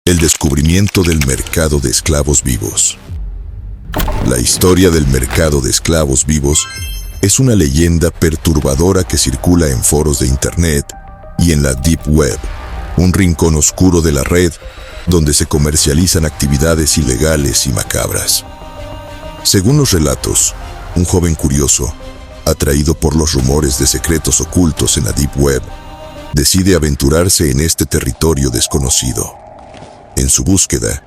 El descubrimiento del mercado de esclavos vivos. La historia del mercado de esclavos vivos es una leyenda perturbadora que circula en foros de Internet y en la Deep Web, un rincón oscuro de la red donde se comercializan actividades ilegales y macabras. Según los relatos, un joven curioso, atraído por los rumores de secretos ocultos en la Deep Web, decide aventurarse en este territorio desconocido. En su búsqueda,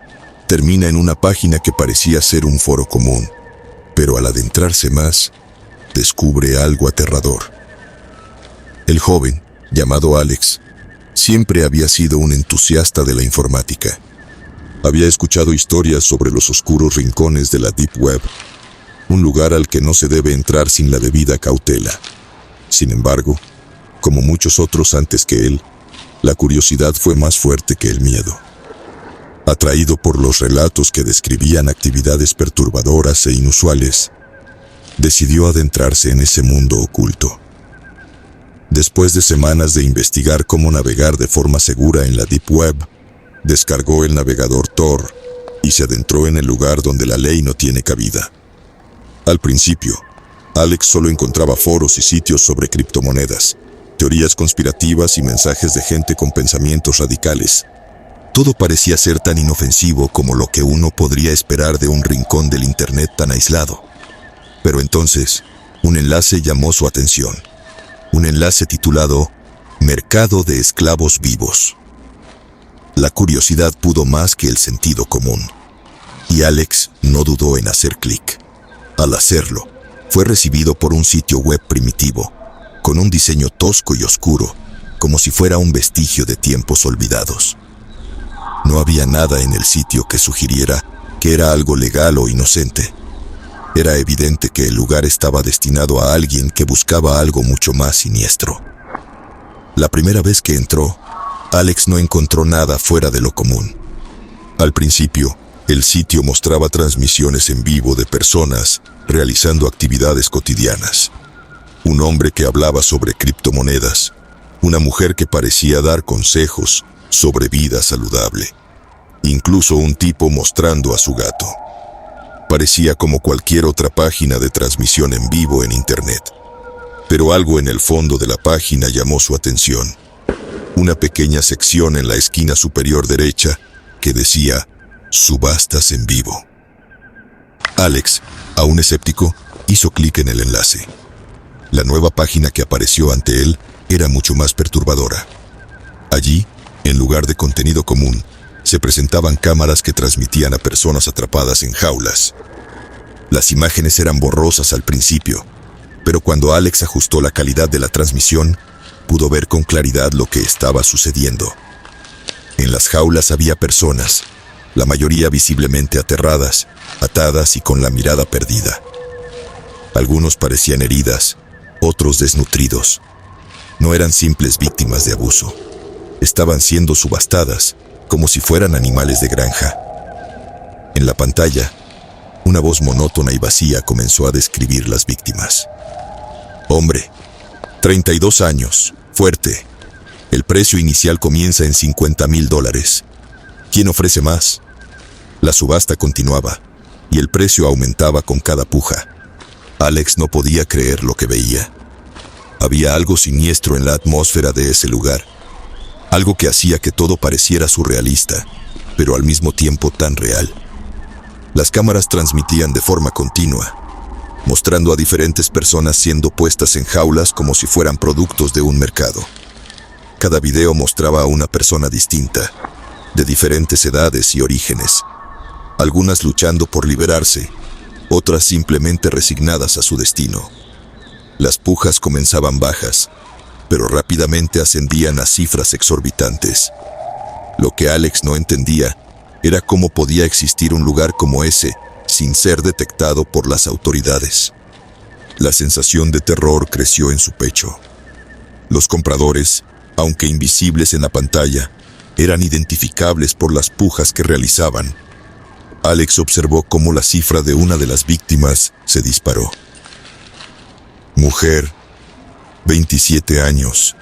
termina en una página que parecía ser un foro común, pero al adentrarse más, descubre algo aterrador. El joven, llamado Alex, siempre había sido un entusiasta de la informática. Había escuchado historias sobre los oscuros rincones de la Deep Web, un lugar al que no se debe entrar sin la debida cautela. Sin embargo, como muchos otros antes que él, la curiosidad fue más fuerte que el miedo. Atraído por los relatos que describían actividades perturbadoras e inusuales, decidió adentrarse en ese mundo oculto. Después de semanas de investigar cómo navegar de forma segura en la Deep Web, descargó el navegador Tor y se adentró en el lugar donde la ley no tiene cabida. Al principio, Alex solo encontraba foros y sitios sobre criptomonedas, teorías conspirativas y mensajes de gente con pensamientos radicales. Todo parecía ser tan inofensivo como lo que uno podría esperar de un rincón del Internet tan aislado. Pero entonces, un enlace llamó su atención. Un enlace titulado Mercado de Esclavos Vivos. La curiosidad pudo más que el sentido común, y Alex no dudó en hacer clic. Al hacerlo, fue recibido por un sitio web primitivo, con un diseño tosco y oscuro, como si fuera un vestigio de tiempos olvidados. No había nada en el sitio que sugiriera que era algo legal o inocente. Era evidente que el lugar estaba destinado a alguien que buscaba algo mucho más siniestro. La primera vez que entró, Alex no encontró nada fuera de lo común. Al principio, el sitio mostraba transmisiones en vivo de personas realizando actividades cotidianas. Un hombre que hablaba sobre criptomonedas, una mujer que parecía dar consejos sobre vida saludable, incluso un tipo mostrando a su gato. Parecía como cualquier otra página de transmisión en vivo en Internet, pero algo en el fondo de la página llamó su atención. Una pequeña sección en la esquina superior derecha que decía subastas en vivo. Alex, aún escéptico, hizo clic en el enlace. La nueva página que apareció ante él era mucho más perturbadora. Allí, en lugar de contenido común, se presentaban cámaras que transmitían a personas atrapadas en jaulas. Las imágenes eran borrosas al principio, pero cuando Alex ajustó la calidad de la transmisión, pudo ver con claridad lo que estaba sucediendo. En las jaulas había personas, la mayoría visiblemente aterradas, atadas y con la mirada perdida. Algunos parecían heridas, otros desnutridos. No eran simples víctimas de abuso. Estaban siendo subastadas, como si fueran animales de granja. En la pantalla, una voz monótona y vacía comenzó a describir las víctimas. Hombre, 32 años, fuerte. El precio inicial comienza en $50,000. ¿Quién ofrece más? La subasta continuaba, y el precio aumentaba con cada puja. Alex no podía creer lo que veía. Había algo siniestro en la atmósfera de ese lugar. Algo que hacía que todo pareciera surrealista, pero al mismo tiempo tan real. Las cámaras transmitían de forma continua, mostrando a diferentes personas siendo puestas en jaulas como si fueran productos de un mercado. Cada video mostraba a una persona distinta, de diferentes edades y orígenes, algunas luchando por liberarse, otras simplemente resignadas a su destino. Las pujas comenzaban bajas, pero rápidamente ascendían a cifras exorbitantes. Lo que Alex no entendía era cómo podía existir un lugar como ese sin ser detectado por las autoridades. La sensación de terror creció en su pecho. Los compradores, aunque invisibles en la pantalla, eran identificables por las pujas que realizaban. Alex observó cómo la cifra de una de las víctimas se disparó. Mujer, 27 años,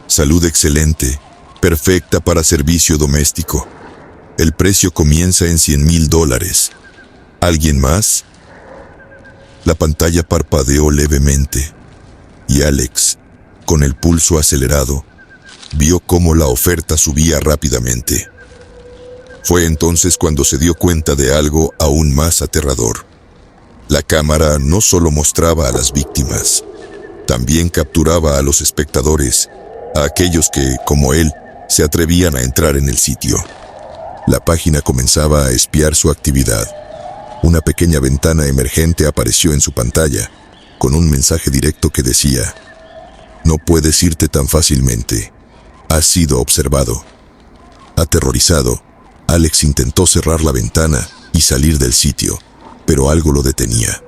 salud excelente, perfecta para servicio doméstico. El precio comienza en $100,000. ¿Alguien más? La pantalla parpadeó levemente y Alex, con el pulso acelerado, vio cómo la oferta subía rápidamente. Fue entonces cuando se dio cuenta de algo aún más aterrador. La cámara no solo mostraba a las víctimas, también capturaba a los espectadores, a aquellos que, como él, se atrevían a entrar en el sitio. La página comenzaba a espiar su actividad. Una pequeña ventana emergente apareció en su pantalla, con un mensaje directo que decía: "No puedes irte tan fácilmente. Has sido observado". Aterrorizado, Alex intentó cerrar la ventana y salir del sitio, pero algo lo detenía.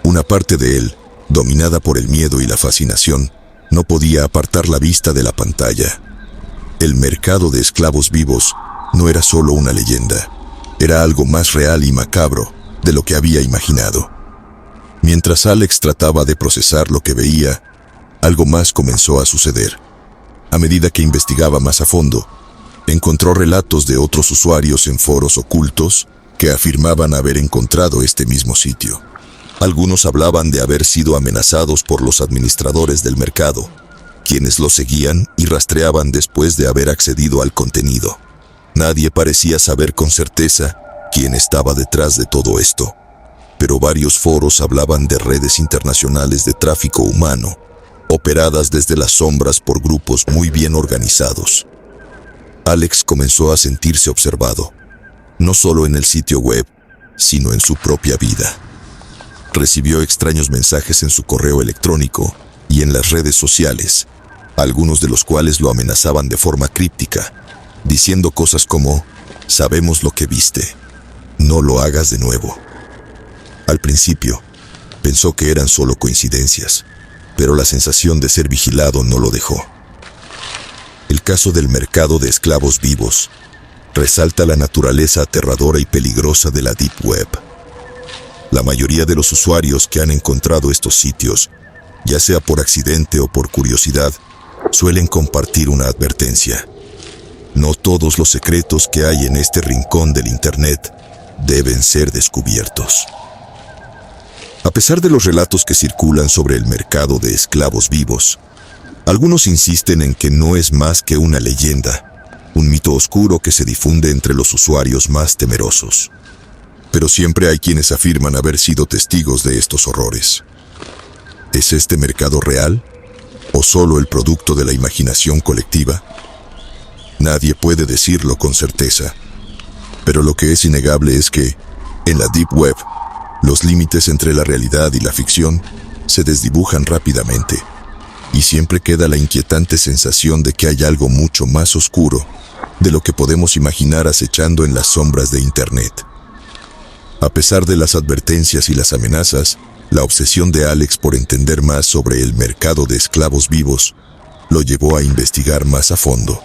Una parte de él, dominada por el miedo y la fascinación, no podía apartar la vista de la pantalla. El mercado de esclavos vivos no era solo una leyenda, era algo más real y macabro de lo que había imaginado. Mientras Alex trataba de procesar lo que veía, algo más comenzó a suceder. A medida que investigaba más a fondo, encontró relatos de otros usuarios en foros ocultos que afirmaban haber encontrado este mismo sitio. Algunos hablaban de haber sido amenazados por los administradores del mercado, quienes los seguían y rastreaban después de haber accedido al contenido. Nadie parecía saber con certeza quién estaba detrás de todo esto, pero varios foros hablaban de redes internacionales de tráfico humano, operadas desde las sombras por grupos muy bien organizados. Alex comenzó a sentirse observado, no solo en el sitio web, sino en su propia vida. Recibió extraños mensajes en su correo electrónico y en las redes sociales, algunos de los cuales lo amenazaban de forma críptica, diciendo cosas como: "Sabemos lo que viste, no lo hagas de nuevo". Al principio, pensó que eran solo coincidencias, pero la sensación de ser vigilado no lo dejó. El caso del mercado de esclavos vivos resalta la naturaleza aterradora y peligrosa de la Deep Web. La mayoría de los usuarios que han encontrado estos sitios, ya sea por accidente o por curiosidad, suelen compartir una advertencia. No todos los secretos que hay en este rincón del Internet deben ser descubiertos. A pesar de los relatos que circulan sobre el mercado de esclavos vivos, algunos insisten en que no es más que una leyenda, un mito oscuro que se difunde entre los usuarios más temerosos. Pero siempre hay quienes afirman haber sido testigos de estos horrores. ¿Es este mercado real? ¿O solo el producto de la imaginación colectiva? Nadie puede decirlo con certeza. Pero lo que es innegable es que, en la Deep Web, los límites entre la realidad y la ficción se desdibujan rápidamente, y siempre queda la inquietante sensación de que hay algo mucho más oscuro de lo que podemos imaginar acechando en las sombras de Internet. A pesar de las advertencias y las amenazas, la obsesión de Alex por entender más sobre el mercado de esclavos vivos lo llevó a investigar más a fondo.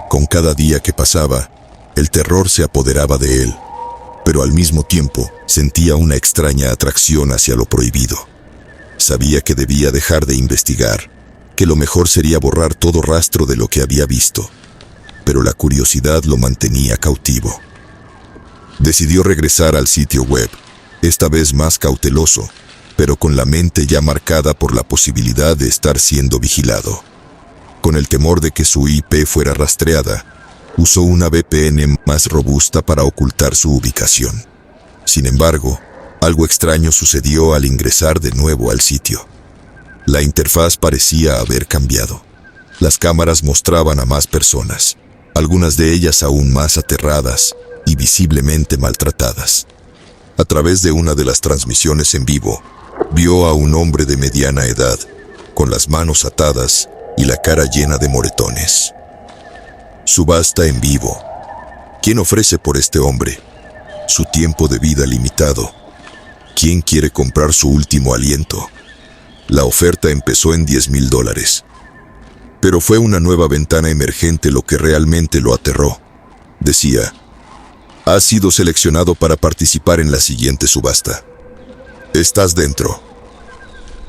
Con cada día que pasaba, el terror se apoderaba de él, pero al mismo tiempo sentía una extraña atracción hacia lo prohibido. Sabía que debía dejar de investigar, que lo mejor sería borrar todo rastro de lo que había visto, pero la curiosidad lo mantenía cautivo. Decidió regresar al sitio web, esta vez más cauteloso, pero con la mente ya marcada por la posibilidad de estar siendo vigilado. Con el temor de que su IP fuera rastreada, usó una VPN más robusta para ocultar su ubicación. Sin embargo, algo extraño sucedió al ingresar de nuevo al sitio. La interfaz parecía haber cambiado. Las cámaras mostraban a más personas, algunas de ellas aún más aterradas y visiblemente maltratadas. A través de una de las transmisiones en vivo, vio a un hombre de mediana edad, con las manos atadas y la cara llena de moretones. Subasta en vivo. ¿Quién ofrece por este hombre? Su tiempo de vida limitado. ¿Quién quiere comprar su último aliento? La oferta empezó en $10,000. Pero fue una nueva ventana emergente lo que realmente lo aterró. Decía: "Has sido seleccionado para participar en la siguiente subasta. Estás dentro".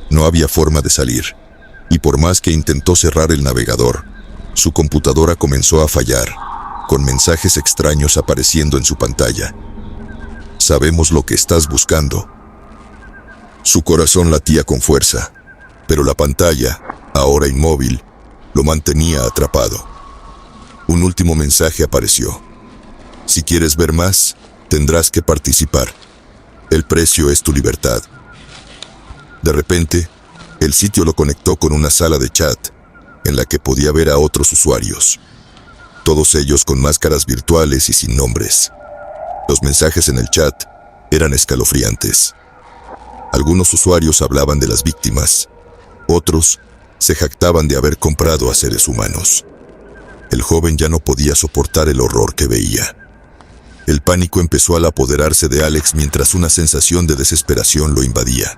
No había forma de salir, y por más que intentó cerrar el navegador, su computadora comenzó a fallar, con mensajes extraños apareciendo en su pantalla. Sabemos lo que estás buscando. Su corazón latía con fuerza, pero la pantalla, ahora inmóvil, lo mantenía atrapado. Un último mensaje apareció. Si quieres ver más, tendrás que participar. El precio es tu libertad. De repente, el sitio lo conectó con una sala de chat, en la que podía ver a otros usuarios. Todos ellos con máscaras virtuales y sin nombres. Los mensajes en el chat eran escalofriantes. Algunos usuarios hablaban de las víctimas. Otros se jactaban de haber comprado a seres humanos. El joven ya no podía soportar el horror que veía. El pánico empezó a apoderarse de Alex mientras una sensación de desesperación lo invadía.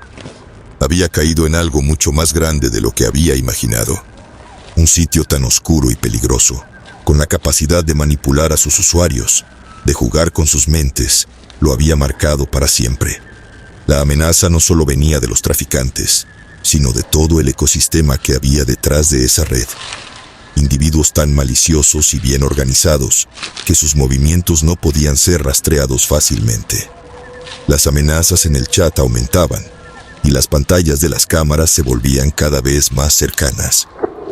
Había caído en algo mucho más grande de lo que había imaginado. Un sitio tan oscuro y peligroso, con la capacidad de manipular a sus usuarios, de jugar con sus mentes, lo había marcado para siempre. La amenaza no solo venía de los traficantes, sino de todo el ecosistema que había detrás de esa red. Individuos tan maliciosos y bien organizados que sus movimientos no podían ser rastreados fácilmente. Las amenazas en el chat aumentaban y las pantallas de las cámaras se volvían cada vez más cercanas,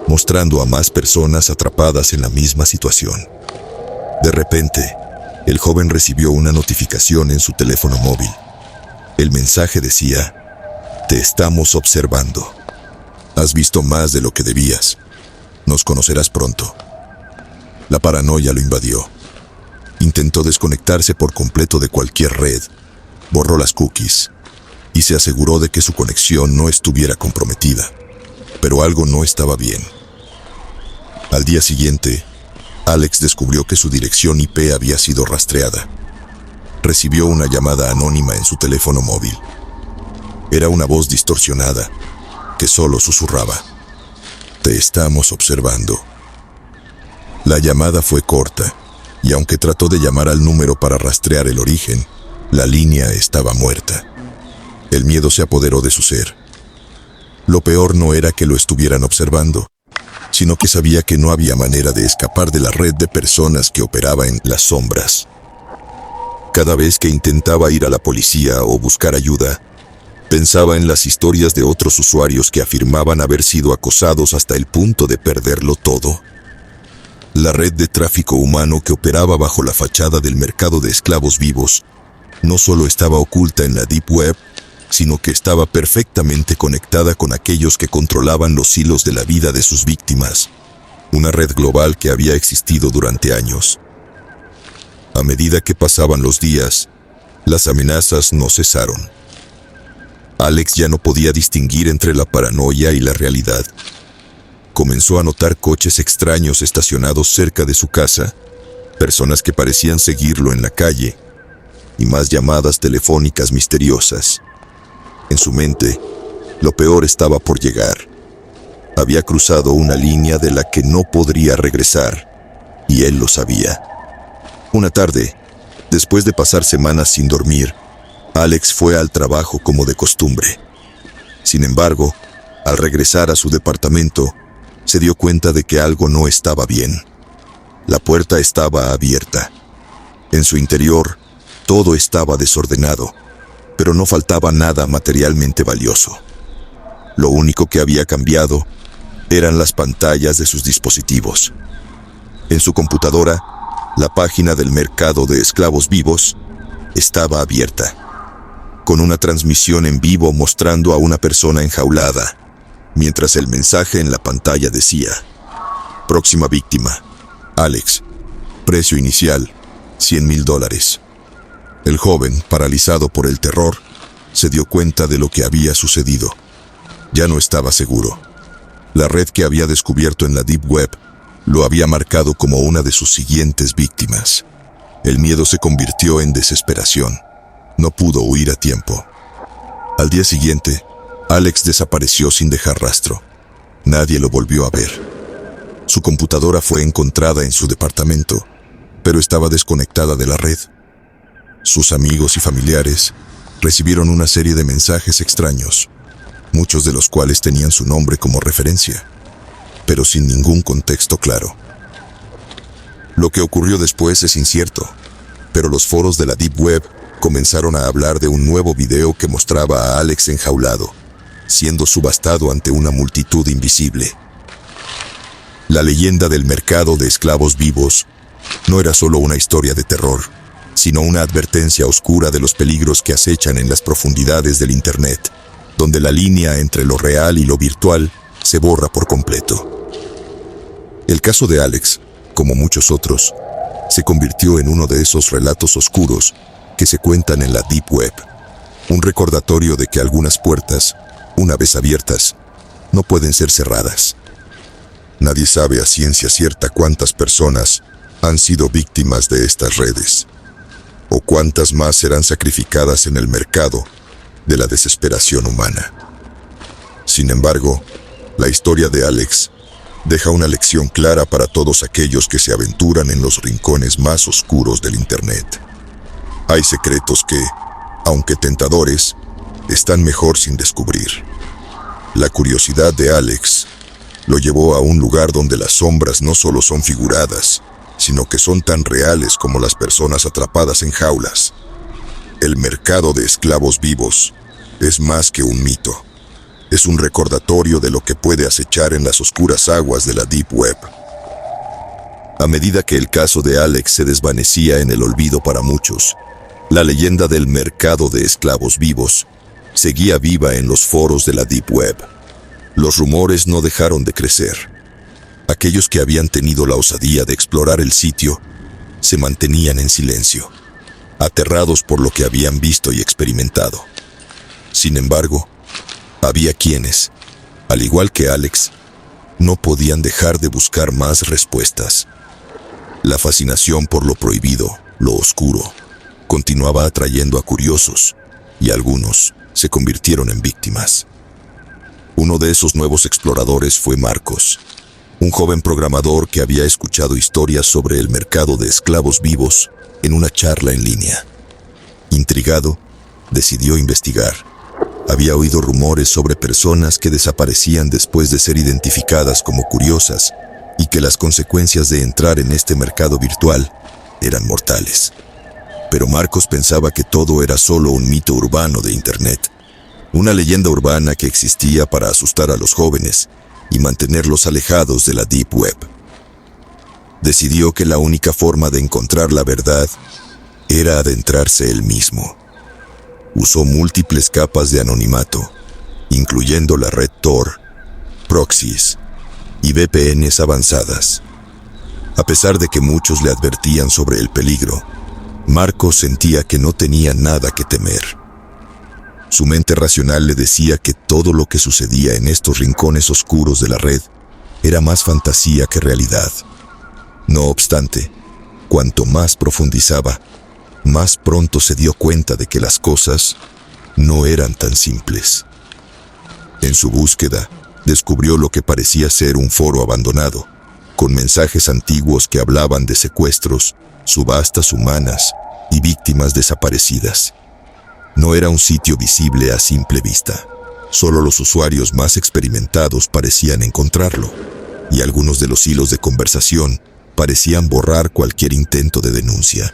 mostrando a más personas atrapadas en la misma situación. De repente, el joven recibió una notificación en su teléfono móvil. El mensaje decía: "Te estamos observando. Has visto más de lo que debías. Nos conocerás pronto". La paranoia lo invadió. Intentó desconectarse por completo de cualquier red, borró las cookies y se aseguró de que su conexión no estuviera comprometida. Pero algo no estaba bien. Al día siguiente, Alex descubrió que su dirección IP había sido rastreada. Recibió una llamada anónima en su teléfono móvil. Era una voz distorsionada que solo susurraba: "Te estamos observando". La llamada fue corta, y aunque trató de llamar al número para rastrear el origen, la línea estaba muerta. El miedo se apoderó de su ser. Lo peor no era que lo estuvieran observando, sino que sabía que no había manera de escapar de la red de personas que operaba en las sombras. Cada vez que intentaba ir a la policía o buscar ayuda, pensaba en las historias de otros usuarios que afirmaban haber sido acosados hasta el punto de perderlo todo. La red de tráfico humano que operaba bajo la fachada del mercado de esclavos vivos no solo estaba oculta en la Deep Web, sino que estaba perfectamente conectada con aquellos que controlaban los hilos de la vida de sus víctimas. Una red global que había existido durante años. A medida que pasaban los días, las amenazas no cesaron. Alex ya no podía distinguir entre la paranoia y la realidad. Comenzó a notar coches extraños estacionados cerca de su casa, personas que parecían seguirlo en la calle, y más llamadas telefónicas misteriosas. En su mente, lo peor estaba por llegar. Había cruzado una línea de la que no podría regresar, y él lo sabía. Una tarde, después de pasar semanas sin dormir, Alex fue al trabajo como de costumbre. Sin embargo, al regresar a su departamento, se dio cuenta de que algo no estaba bien. La puerta estaba abierta. En su interior, todo estaba desordenado, pero no faltaba nada materialmente valioso. Lo único que había cambiado eran las pantallas de sus dispositivos. En su computadora, la página del mercado de esclavos vivos estaba abierta, con una transmisión en vivo mostrando a una persona enjaulada, mientras el mensaje en la pantalla decía: "Próxima víctima, Alex. Precio inicial, $100,000. El joven, paralizado por el terror, se dio cuenta de lo que había sucedido. Ya no estaba seguro. La red que había descubierto en la Deep Web lo había marcado como una de sus siguientes víctimas. El miedo se convirtió en desesperación. No pudo huir a tiempo. Al día siguiente, Alex desapareció sin dejar rastro. Nadie lo volvió a ver. Su computadora fue encontrada en su departamento, pero estaba desconectada de la red. Sus amigos y familiares recibieron una serie de mensajes extraños, muchos de los cuales tenían su nombre como referencia, pero sin ningún contexto claro. Lo que ocurrió después es incierto, pero los foros de la Deep Web comenzaron a hablar de un nuevo video que mostraba a Alex enjaulado, siendo subastado ante una multitud invisible. La leyenda del mercado de esclavos vivos no era solo una historia de terror, sino una advertencia oscura de los peligros que acechan en las profundidades del Internet, donde la línea entre lo real y lo virtual se borra por completo. El caso de Alex, como muchos otros, se convirtió en uno de esos relatos oscuros que se cuentan en la Deep Web, un recordatorio de que algunas puertas, una vez abiertas, no pueden ser cerradas. Nadie sabe a ciencia cierta cuántas personas han sido víctimas de estas redes, o cuántas más serán sacrificadas en el mercado de la desesperación humana. Sin embargo, la historia de Alex deja una lección clara para todos aquellos que se aventuran en los rincones más oscuros del Internet. Hay secretos que, aunque tentadores, están mejor sin descubrir. La curiosidad de Alex lo llevó a un lugar donde las sombras no solo son figuradas, sino que son tan reales como las personas atrapadas en jaulas. El mercado de esclavos vivos es más que un mito. Es un recordatorio de lo que puede acechar en las oscuras aguas de la Deep Web. A medida que el caso de Alex se desvanecía en el olvido para muchos, la leyenda del mercado de esclavos vivos seguía viva en los foros de la Deep Web. Los rumores no dejaron de crecer. Aquellos que habían tenido la osadía de explorar el sitio se mantenían en silencio, aterrados por lo que habían visto y experimentado. Sin embargo, había quienes, al igual que Alex, no podían dejar de buscar más respuestas. La fascinación por lo prohibido, lo oscuro, continuaba atrayendo a curiosos, y algunos se convirtieron en víctimas. Uno de esos nuevos exploradores fue Marcos, un joven programador que había escuchado historias sobre el mercado de esclavos vivos en una charla en línea. Intrigado, decidió investigar. Había oído rumores sobre personas que desaparecían después de ser identificadas como curiosas y que las consecuencias de entrar en este mercado virtual eran mortales. Pero Marcos pensaba que todo era solo un mito urbano de Internet, una leyenda urbana que existía para asustar a los jóvenes y mantenerlos alejados de la Deep Web. Decidió que la única forma de encontrar la verdad era adentrarse él mismo. Usó múltiples capas de anonimato, incluyendo la red Tor, proxies y VPNs avanzadas. A pesar de que muchos le advertían sobre el peligro, Marcos sentía que no tenía nada que temer. Su mente racional le decía que todo lo que sucedía en estos rincones oscuros de la red era más fantasía que realidad. No obstante, cuanto más profundizaba, más pronto se dio cuenta de que las cosas no eran tan simples. En su búsqueda, descubrió lo que parecía ser un foro abandonado, con mensajes antiguos que hablaban de secuestros, subastas humanas y víctimas desaparecidas. No era un sitio visible a simple vista. Solo los usuarios más experimentados parecían encontrarlo, y algunos de los hilos de conversación parecían borrar cualquier intento de denuncia,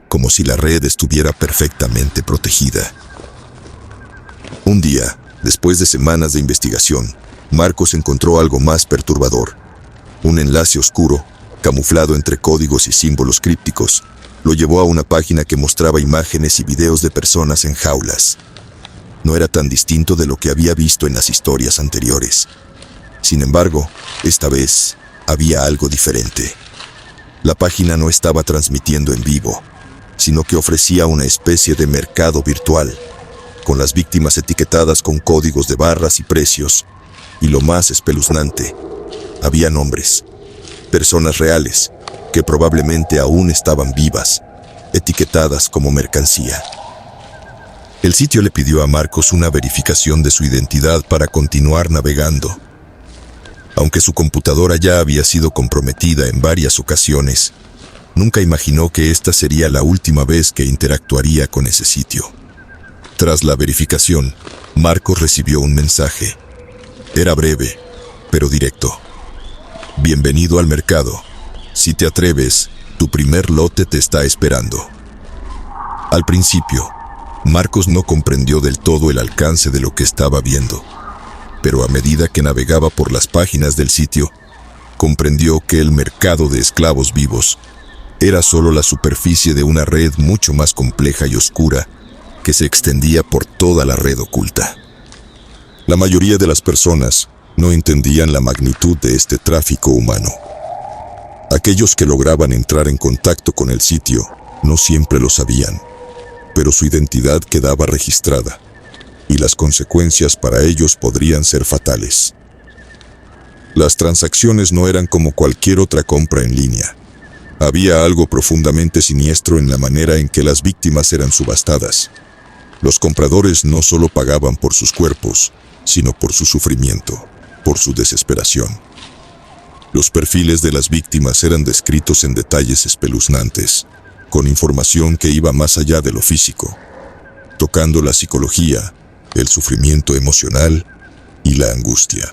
como si la red estuviera perfectamente protegida. Un día, después de semanas de investigación, Marcos encontró algo más perturbador. Un enlace oscuro, camuflado entre códigos y símbolos crípticos, lo llevó a una página que mostraba imágenes y videos de personas en jaulas. No era tan distinto de lo que había visto en las historias anteriores. Sin embargo, esta vez había algo diferente. La página no estaba transmitiendo en vivo, sino que ofrecía una especie de mercado virtual, con las víctimas etiquetadas con códigos de barras y precios, y lo más espeluznante, había nombres, personas reales, que probablemente aún estaban vivas, etiquetadas como mercancía. El sitio le pidió a Marcos una verificación de su identidad para continuar navegando. Aunque su computadora ya había sido comprometida en varias ocasiones, nunca imaginó que esta sería la última vez que interactuaría con ese sitio. Tras la verificación, Marcos recibió un mensaje. Era breve, pero directo. Bienvenido al mercado. Si te atreves, Tu primer lote te está esperando. Al principio, Marcos no comprendió del todo el alcance de lo que estaba viendo, pero a medida que navegaba por las páginas del sitio, comprendió que el mercado de esclavos vivos era solo la superficie de una red mucho más compleja y oscura que se extendía por toda la red oculta. La mayoría de las personas no entendían la magnitud de este tráfico humano. Aquellos que lograban entrar en contacto con el sitio no siempre lo sabían, pero su identidad quedaba registrada, y las consecuencias para ellos podrían ser fatales. Las transacciones no eran como cualquier otra compra en línea. Había algo profundamente siniestro en la manera en que las víctimas eran subastadas. Los compradores no solo pagaban por sus cuerpos, sino por su sufrimiento, por su desesperación. Los perfiles de las víctimas eran descritos en detalles espeluznantes, con información que iba más allá de lo físico, tocando la psicología, el sufrimiento emocional y la angustia.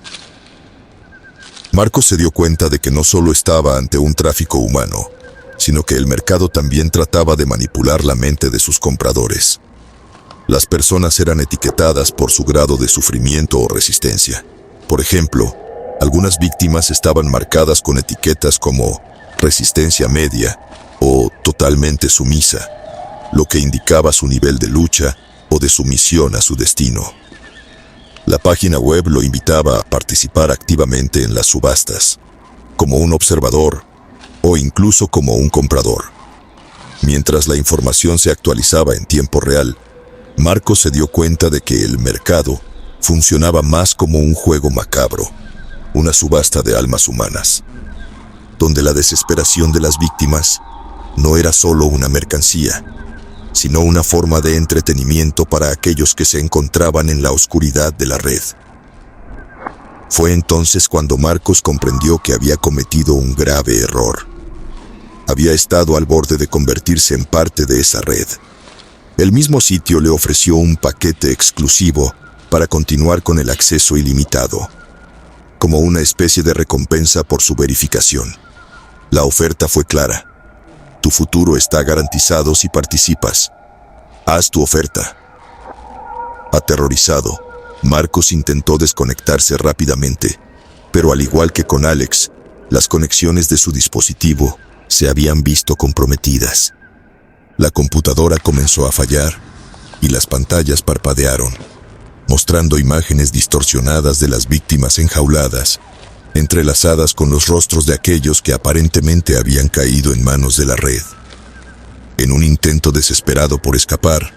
Marcos se dio cuenta de que no solo estaba ante un tráfico humano, sino que el mercado también trataba de manipular la mente de sus compradores. Las personas eran etiquetadas por su grado de sufrimiento o resistencia. Por ejemplo, algunas víctimas estaban marcadas con etiquetas como resistencia media o totalmente sumisa, lo que indicaba su nivel de lucha o de sumisión a su destino. La página web lo invitaba a participar activamente en las subastas, como un observador o incluso como un comprador. Mientras la información se actualizaba en tiempo real, Marcos se dio cuenta de que el mercado funcionaba más como un juego macabro, una subasta de almas humanas, donde la desesperación de las víctimas no era solo una mercancía, sino una forma de entretenimiento para aquellos que se encontraban en la oscuridad de la red. Fue entonces cuando Marcos comprendió que había cometido un grave error. Había estado al borde de convertirse en parte de esa red. El mismo sitio le ofreció un paquete exclusivo para continuar con el acceso ilimitado, como una especie de recompensa por su verificación. La oferta fue clara. Tu futuro está garantizado si participas. Haz tu oferta. Aterrorizado, Marcos intentó desconectarse rápidamente, pero al igual que con Alex, las conexiones de su dispositivo se habían visto comprometidas. La computadora comenzó a fallar y las pantallas parpadearon, mostrando imágenes distorsionadas de las víctimas enjauladas, entrelazadas con los rostros de aquellos que aparentemente habían caído en manos de la red. En un intento desesperado por escapar,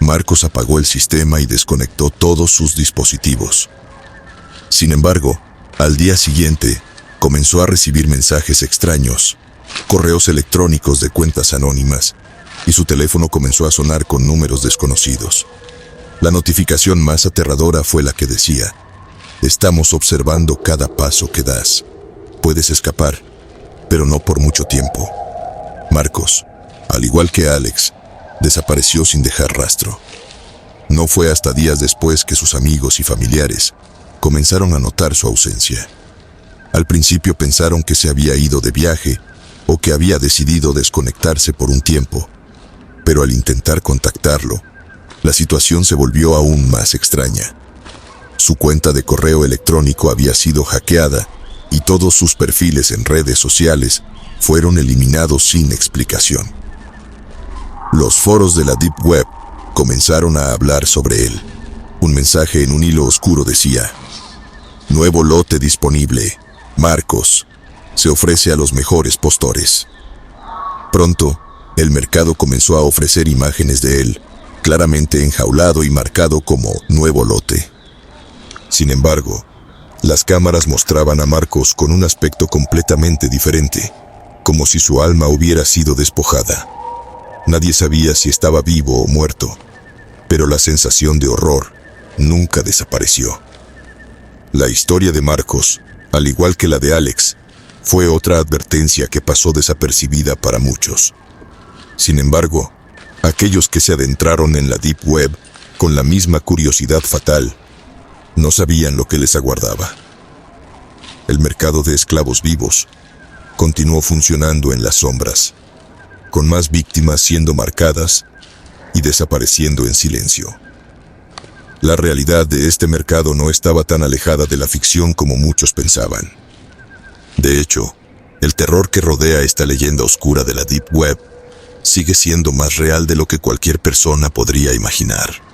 Marcos apagó el sistema y desconectó todos sus dispositivos. Sin embargo, al día siguiente, comenzó a recibir mensajes extraños, correos electrónicos de cuentas anónimas, y su teléfono comenzó a sonar con números desconocidos. La notificación más aterradora fue la que decía: estamos observando cada paso que das. Puedes escapar, pero no por mucho tiempo. Marcos, al igual que Alex, desapareció sin dejar rastro. No fue hasta días después que sus amigos y familiares comenzaron a notar su ausencia. Al principio pensaron que se había ido de viaje o que había decidido desconectarse por un tiempo, pero al intentar contactarlo, la situación se volvió aún más extraña. Su cuenta de correo electrónico había sido hackeada y todos sus perfiles en redes sociales fueron eliminados sin explicación. Los foros de la Deep Web comenzaron a hablar sobre él. Un mensaje en un hilo oscuro decía: nuevo lote disponible. Marcos se ofrece a los mejores postores. Pronto, el mercado comenzó a ofrecer imágenes de él, claramente enjaulado y marcado como nuevo lote. Sin embargo, las cámaras mostraban a Marcos con un aspecto completamente diferente, como si su alma hubiera sido despojada. Nadie sabía si estaba vivo o muerto, pero la sensación de horror nunca desapareció. La historia de Marcos, al igual que la de Alex, fue otra advertencia que pasó desapercibida para muchos. Sin embargo, aquellos que se adentraron en la Deep Web con la misma curiosidad fatal, no sabían lo que les aguardaba. El mercado de esclavos vivos continuó funcionando en las sombras. con más víctimas siendo marcadas y desapareciendo en silencio. La realidad de este mercado no estaba tan alejada de la ficción como muchos pensaban. De hecho, el terror que rodea esta leyenda oscura de la Deep Web sigue siendo más real de lo que cualquier persona podría imaginar.